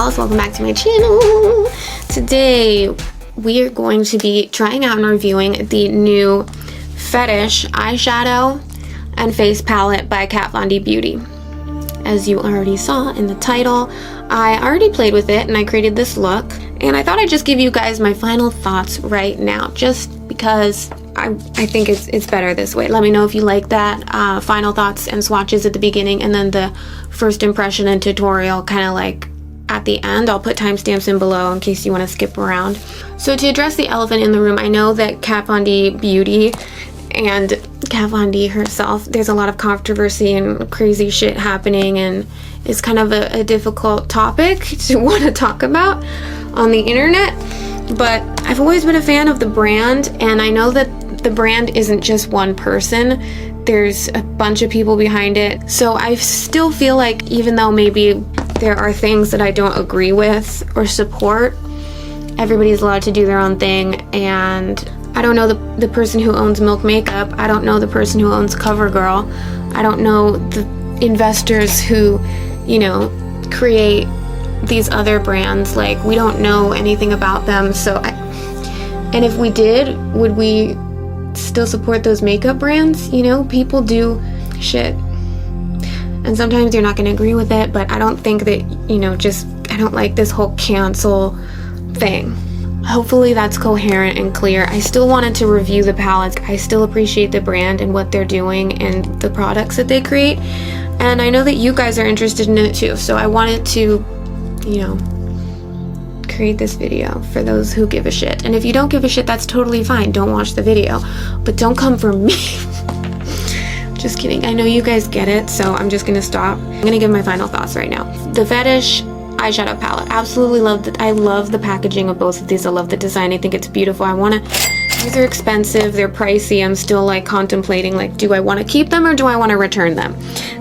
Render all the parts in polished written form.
Palettes. Welcome back to my channel. Today we are going to be trying out and reviewing the new Fetish eyeshadow and face palette by Kat Von D Beauty. As you already saw in the title, I already played with it and I created this look, and I thought I'd just give you guys my final thoughts right now, just because I think it's better this way. Let me know if you like that. Final thoughts and swatches at the beginning, and then the first impression and tutorial kind of like at the end. I'll put timestamps in below in case you want to skip around. So to address the elephant in the room, I know that Kat Von D Beauty and Kat Von D herself, there's a lot of controversy and crazy shit happening, and it's kind of a difficult topic to want to talk about on the internet. But I've always been a fan of the brand, and I know that the brand isn't just one person. There's a bunch of people behind it. So I still feel like, even though maybe there are things that I don't agree with or support, everybody's allowed to do their own thing. And I don't know the person who owns Milk Makeup. I don't know the person who owns CoverGirl. I don't know the investors who, you know, create these other brands. Like, we don't know anything about them. And if we did, would we still support those makeup brands? You know, people do shit, and sometimes you're not going to agree with it, but I don't think that, you know, I don't like this whole cancel thing. Hopefully that's coherent and clear. I still wanted to review the palettes. I still appreciate the brand and what they're doing and the products that they create, and I know that you guys are interested in it too, so I wanted to, you know, create this video for those who give a shit. And if you don't give a shit, that's totally fine. Don't watch the video, but don't come for me. Just kidding. I know you guys get it, so I'm just gonna stop. I'm gonna give my final thoughts right now. The Fetish eyeshadow palette, absolutely love it. I love the packaging of both of these. I love the design. I think it's beautiful. These are expensive, they're pricey. I'm still like contemplating, like, do I want to keep them or do I want to return them?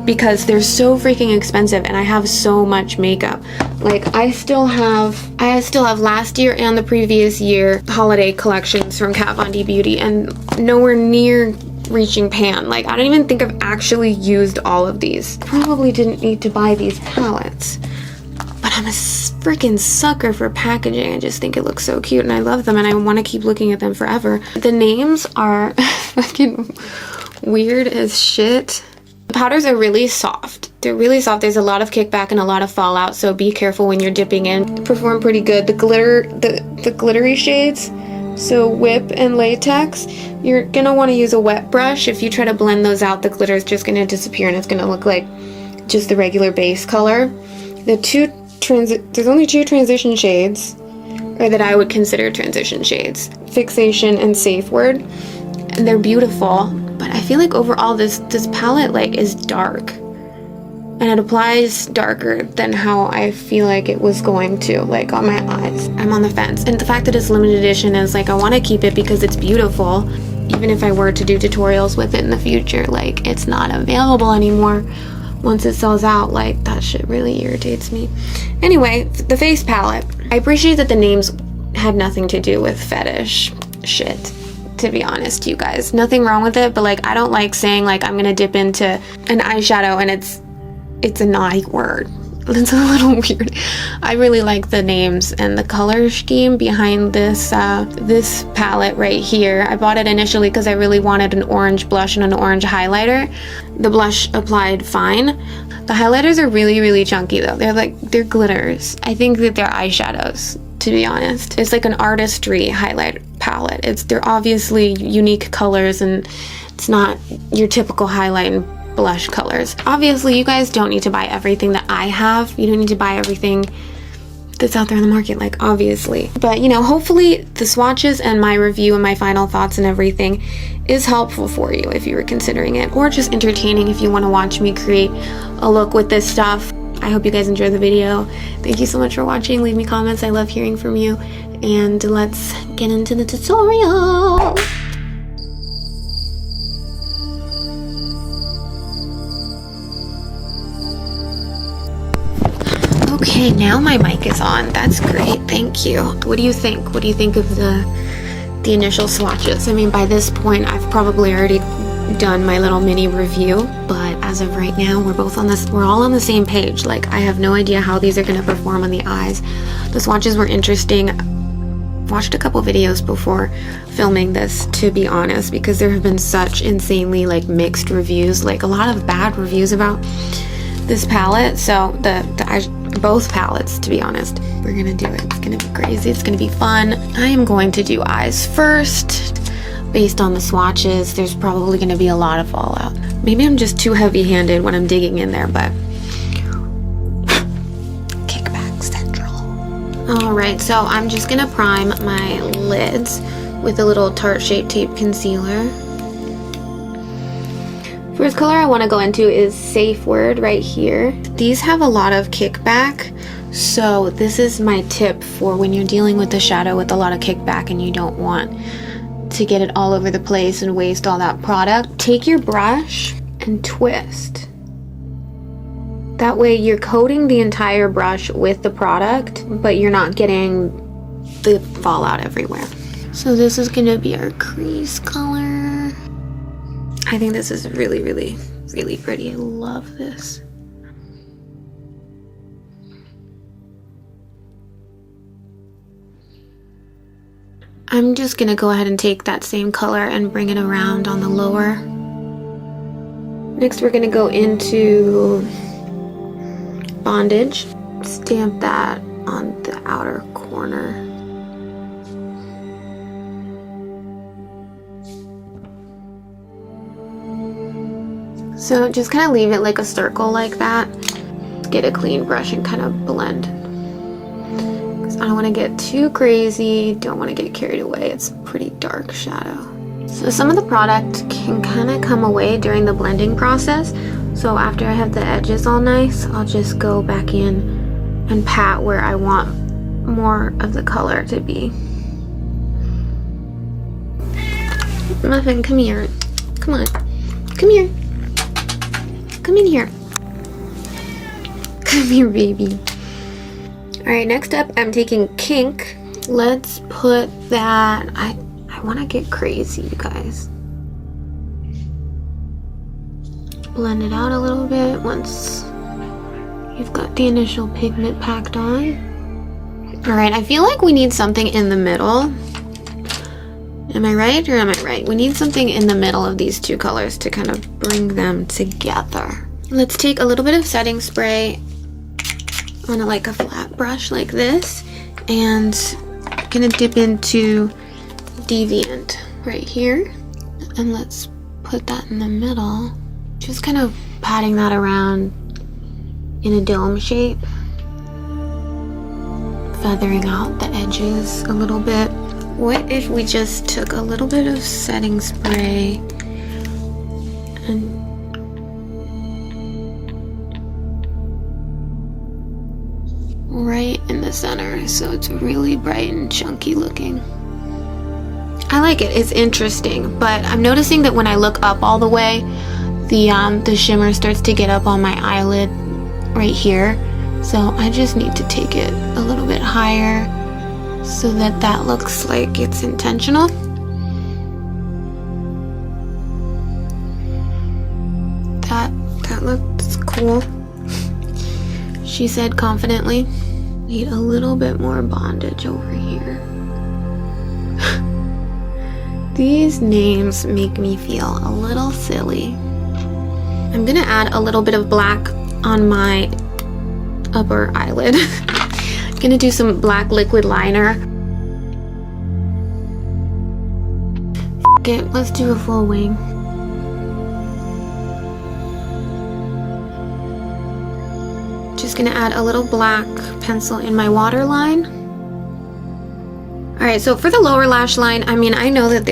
Because they're so freaking expensive, and I have so much makeup. Like, I still have last year and the previous year holiday collections from Kat Von D Beauty, and nowhere near reaching pan. Like, I don't even think I've actually used all of these. Probably didn't need to buy these palettes, but I'm a freaking sucker for packaging. I just think it looks so cute, and I love them, and I want to keep looking at them forever. The names are fucking weird as shit. The powders are really soft. They're really soft. There's a lot of kickback and a lot of fallout, so be careful when you're dipping in. They perform pretty good. The glittery shades, so Whip and Latex, you're gonna want to use a wet brush. If you try to blend those out, the glitter is just gonna disappear, and it's gonna look like just the regular base color. There's only two transition shades, or that I would consider transition shades: Fixation and Safe Word, and they're beautiful. But I feel like overall this palette like is dark, and it applies darker than how I feel like it was going to, like, on my eyes. I'm on the fence, and the fact that it's limited edition is like, I want to keep it because it's beautiful. Even if I were to do tutorials with it in the future, like, it's not available anymore. Once it sells out, like, that shit really irritates me. Anyway, the face palette. I appreciate that the names had nothing to do with fetish shit, to be honest, you guys. Nothing wrong with it, but like, I don't like saying like I'm gonna dip into an eyeshadow and it's a naughty word. It's a little weird. I really like the names and the color scheme behind this this palette right here. I bought it initially because I really wanted an orange blush and an orange highlighter. The blush applied fine. The highlighters are really, really chunky though. They're glitters. I think that they're eyeshadows, to be honest. It's like an artistry highlight palette. They're obviously unique colors, and it's not your typical highlight and blush colors. Obviously, you guys don't need to buy everything that I have. You don't need to buy everything that's out there in the market, like, obviously. But, you know, hopefully the swatches and my review and my final thoughts and everything is helpful for you if you were considering it, or just entertaining if you want to watch me create a look with this stuff. I hope you guys enjoyed the video. Thank you so much for watching. Leave me comments. I love hearing from you. And let's get into the tutorial. Okay, now my mic is on. That's great. Thank you. What do you think? What do you think of the initial swatches? I mean, by this point, I've probably already done my little mini review, but as of right now, we're all on the same page. Like, I have no idea how these are going to perform on the eyes. The swatches were interesting. Watched a couple videos before filming this, to be honest, because there have been such insanely like mixed reviews, like a lot of bad reviews about this palette. So both palettes, to be honest. We're gonna do it. It's gonna be crazy. It's gonna be fun. I am going to do eyes first. Based on the swatches, there's probably gonna be a lot of fallout. Maybe I'm just too heavy-handed when I'm digging in there, but kickback central. All right, so I'm just gonna prime my lids with a little Tarte Shape Tape concealer. First color I want to go into is Safe Word right here. These have a lot of kickback, so this is my tip for when you're dealing with a shadow with a lot of kickback and you don't want to get it all over the place and waste all that product. Take your brush and twist. That way you're coating the entire brush with the product, but you're not getting the fallout everywhere. So this is gonna be our crease color. I think this is really, really, really pretty. I love this. I'm just gonna go ahead and take that same color and bring it around on the lower. Next we're gonna go into Bondage. Stamp that on the outer corner. So just kind of leave it like a circle like that. Get a clean brush and kind of blend. Because I don't want to get too crazy, don't want to get carried away. It's a pretty dark shadow. So some of the product can kind of come away during the blending process. So after I have the edges all nice, I'll just go back in and pat where I want more of the color to be. Muffin, come here. Come on. Come here. Come in here. Come here, baby. Alright, next up I'm taking Kink. Let's put that... I want to get crazy, you guys. Blend it out a little bit once you've got the initial pigment packed on. Alright, I feel like we need something in the middle. Am I right or am I right? We need something in the middle of these two colors to kind of bring them together. Let's take a little bit of setting spray on like a flat brush like this, and I'm gonna dip into Deviant right here, and let's put that in the middle. Just kind of patting that around in a dome shape, feathering out the edges a little bit. What if we just took a little bit of setting spray and right in the center so it's really bright and chunky looking? I like it. It's interesting, but I'm noticing that when I look up all the way, the shimmer starts to get up on my eyelid right here. So I just need to take it a little bit higher so that that looks like it's intentional. That looks cool, she said confidently. Need a little bit more bondage over here. These names make me feel a little silly. I'm gonna add a little bit of black on my upper eyelid. Gonna do some black liquid liner. F it, let's do a full wing. Just gonna add a little black pencil in my waterline. Alright, so for the lower lash line, I mean, I know that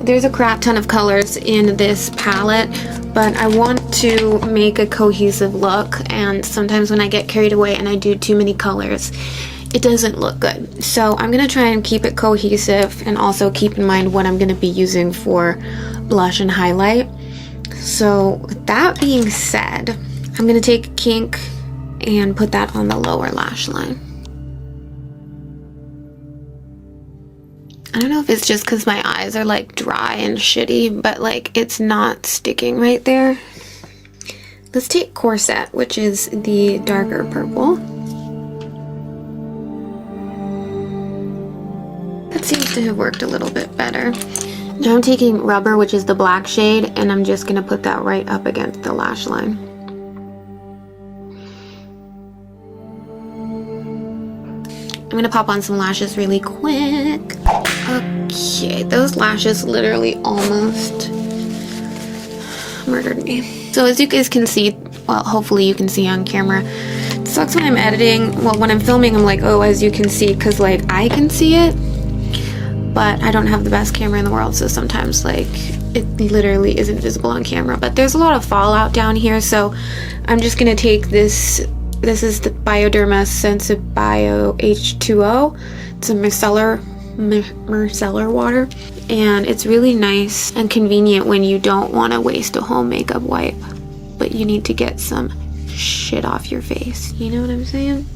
there's a crap ton of colors in this palette, but I want to make a cohesive look, and sometimes when I get carried away and I do too many colors, it doesn't look good. So I'm going to try and keep it cohesive and also keep in mind what I'm going to be using for blush and highlight. So with that being said, I'm going to take Kink and put that on the lower lash line. I don't know if it's just because my eyes are like dry and shitty, but like it's not sticking right there. Let's take Corset, which is the darker purple. That seems to have worked a little bit better. Now I'm taking Rubber, which is the black shade, and I'm just gonna put that right up against the lash line. I'm gonna pop on some lashes really quick. Okay, those lashes literally almost murdered me. So as you guys can see, well, hopefully you can see on camera, it sucks when I'm editing. Well, when I'm filming, I'm like, oh, as you can see, because like I can see it, but I don't have the best camera in the world, so sometimes like it literally isn't visible on camera. But there's a lot of fallout down here, so I'm just gonna take this. This is the Bioderma Sensibio H2O. It's a micellar water, and it's really nice and convenient when you don't want to waste a home makeup wipe, but you need to get some shit off your face. You know what I'm saying?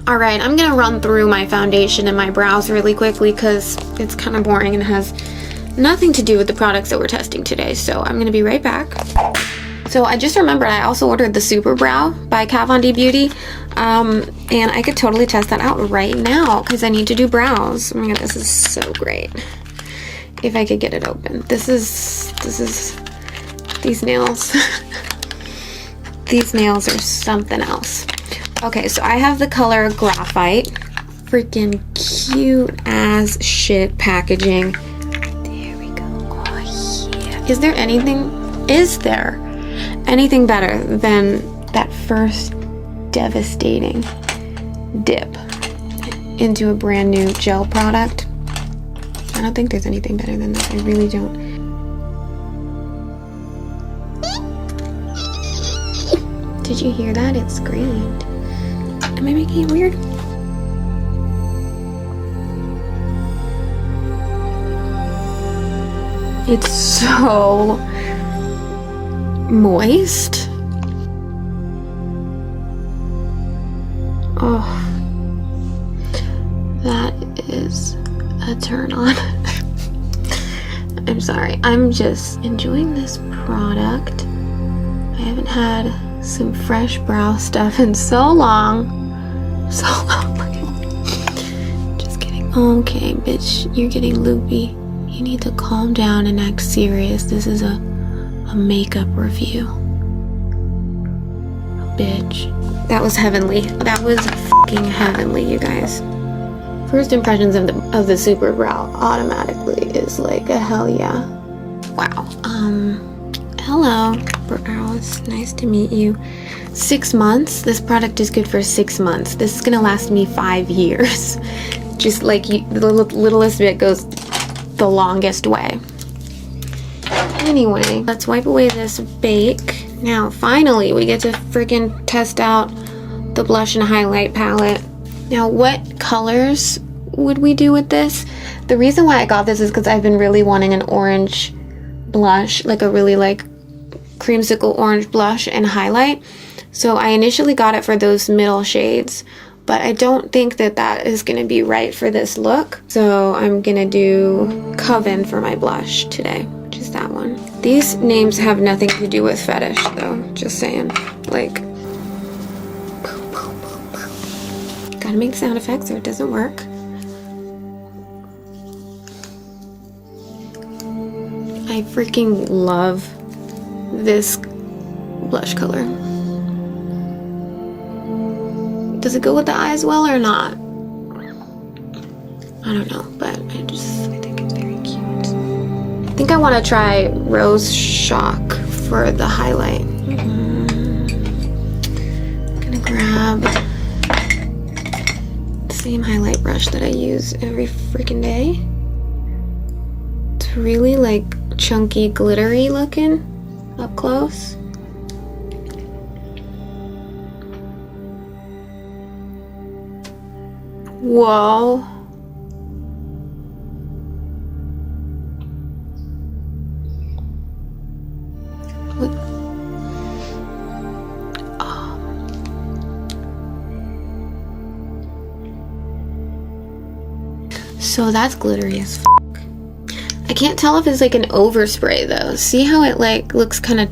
All right, I'm gonna run through my foundation and my brows really quickly because it's kind of boring and has nothing to do with the products that we're testing today. So I'm gonna be right back. So I just remembered I also ordered the Superbrow by Kat Von D Beauty, and I could totally test that out right now because I need to do brows. Oh my god, this is so great. If I could get it open. This is these nails. These nails are something else. Okay, so I have the color Graphite. Freaking cute as shit packaging. There we go. Oh yeah. Is there anything better than that first devastating dip into a brand new gel product? I don't think there's anything better than that. I really don't. Did you hear that? It screamed. Am I making it weird? It's so moist. Oh, that is a turn on. I'm sorry. I'm just enjoying this product. I haven't had some fresh brow stuff in so long. Just kidding. Okay, bitch, you're getting loopy. You need to calm down and act serious. This is a makeup review. Bitch. That was heavenly. That was fucking heavenly, you guys. First impressions of the Superbrow automatically is like a hell yeah. Wow. Hello, brows. Nice to meet you. 6 months. This product is good for 6 months. This is gonna last me 5 years. Just like the littlest bit goes the longest way. Anyway, let's wipe away this bake. Now, finally, we get to freaking test out the blush and highlight palette. Now, what colors would we do with this? The reason why I got this is because I've been really wanting an orange blush, like a really like creamsicle orange blush and highlight. So I initially got it for those middle shades, but I don't think that that is going to be right for this look. So I'm going to do Coven for my blush today, which is that one. These names have nothing to do with fetish though, just saying. Like, gotta make sound effects or it doesn't work. I freaking love this blush color. Does it go with the eyes well or not? I don't know, but I think it's very cute. I think I want to try Rose Shock for the highlight. I'm gonna grab the same highlight brush that I use every freaking day. It's really like chunky, glittery looking up close. Whoa. Look. Oh. So that's glittery as f. I can't tell if it's like an overspray though. See how it like looks kind of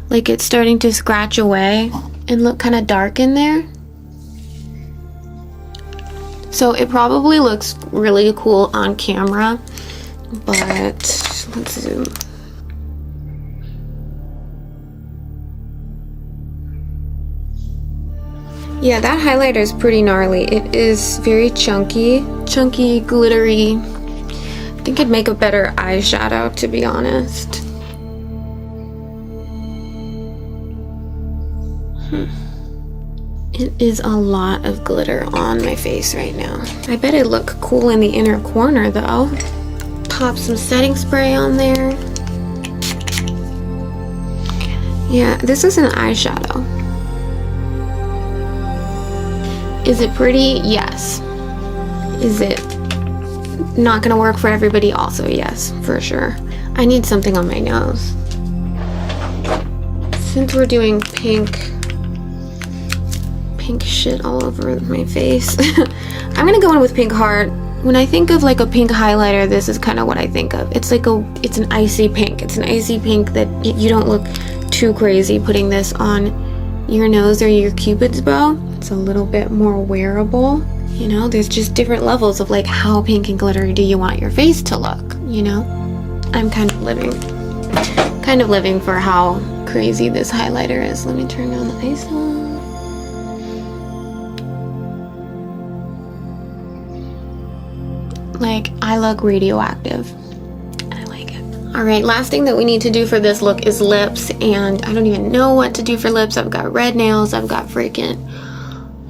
like it's starting to scratch away and look kind of dark in there? So it probably looks really cool on camera, but let's zoom. Yeah, that highlighter is pretty gnarly. It is very chunky, glittery. I think it'd make a better eyeshadow, to be honest. It is a lot of glitter on my face right now. I bet it look cool in the inner corner though. Pop some setting spray on there. Yeah, this is an eyeshadow. Is it pretty? Yes. Is it not gonna work for everybody? Also, yes, for sure. I need something on my nose. Since we're doing pink shit all over my face, I'm gonna go in with Pink Heart. When I think of like a pink highlighter, this is kind of what I think of. It's like it's an icy pink. It's an icy pink that you don't look too crazy putting this on your nose or your Cupid's bow. It's a little bit more wearable. You know, there's just different levels of like how pink and glittery do you want your face to look, you know? I'm kind of living for how crazy this highlighter is. Let me turn on the ISO. Like, I look radioactive. I like it. All right, last thing that we need to do for this look is lips, and I don't even know what to do for lips. I've got red nails, I've got freaking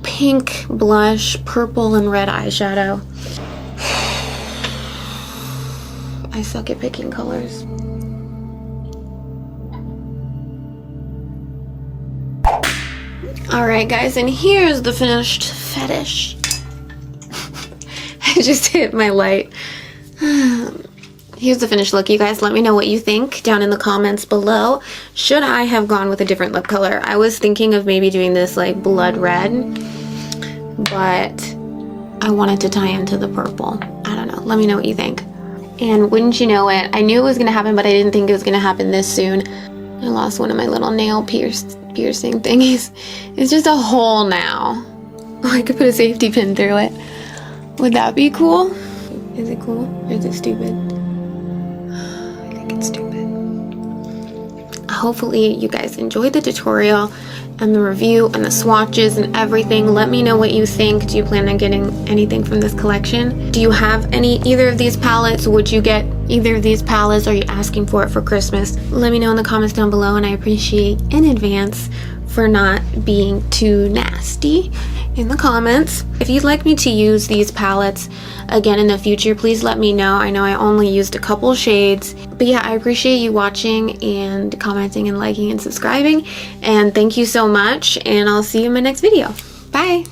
pink blush, purple and red eyeshadow. I suck at picking colors. All right, guys, and here's the finished fetish. I just hit my light. Here's the finished look, you guys. Let me know what you think down in the comments below. Should I have gone with a different lip color? I was thinking of maybe doing this like blood red, but I wanted to tie into the purple. I don't know. Let me know what you think. And wouldn't you know it, I knew it was gonna happen, but I didn't think it was gonna happen this soon. I lost one of my little nail piercing thingies. It's just a hole now. Oh, I could put a safety pin through it. Would that be cool? Is it cool or is it stupid? I think it's stupid. Hopefully you guys enjoyed the tutorial and the review and the swatches and everything. Let me know what you think. Do you plan on getting anything from this collection? Do you have either of these palettes? Would you get either of these palettes? Are you asking for it for Christmas? Let me know in the comments down below, and I appreciate in advance for not being too nasty in the comments. If you'd like me to use these palettes again in the future, please let me know. I know I only used a couple shades, but yeah, I appreciate you watching and commenting and liking and subscribing, and thank you so much, and I'll see you in my next video. Bye.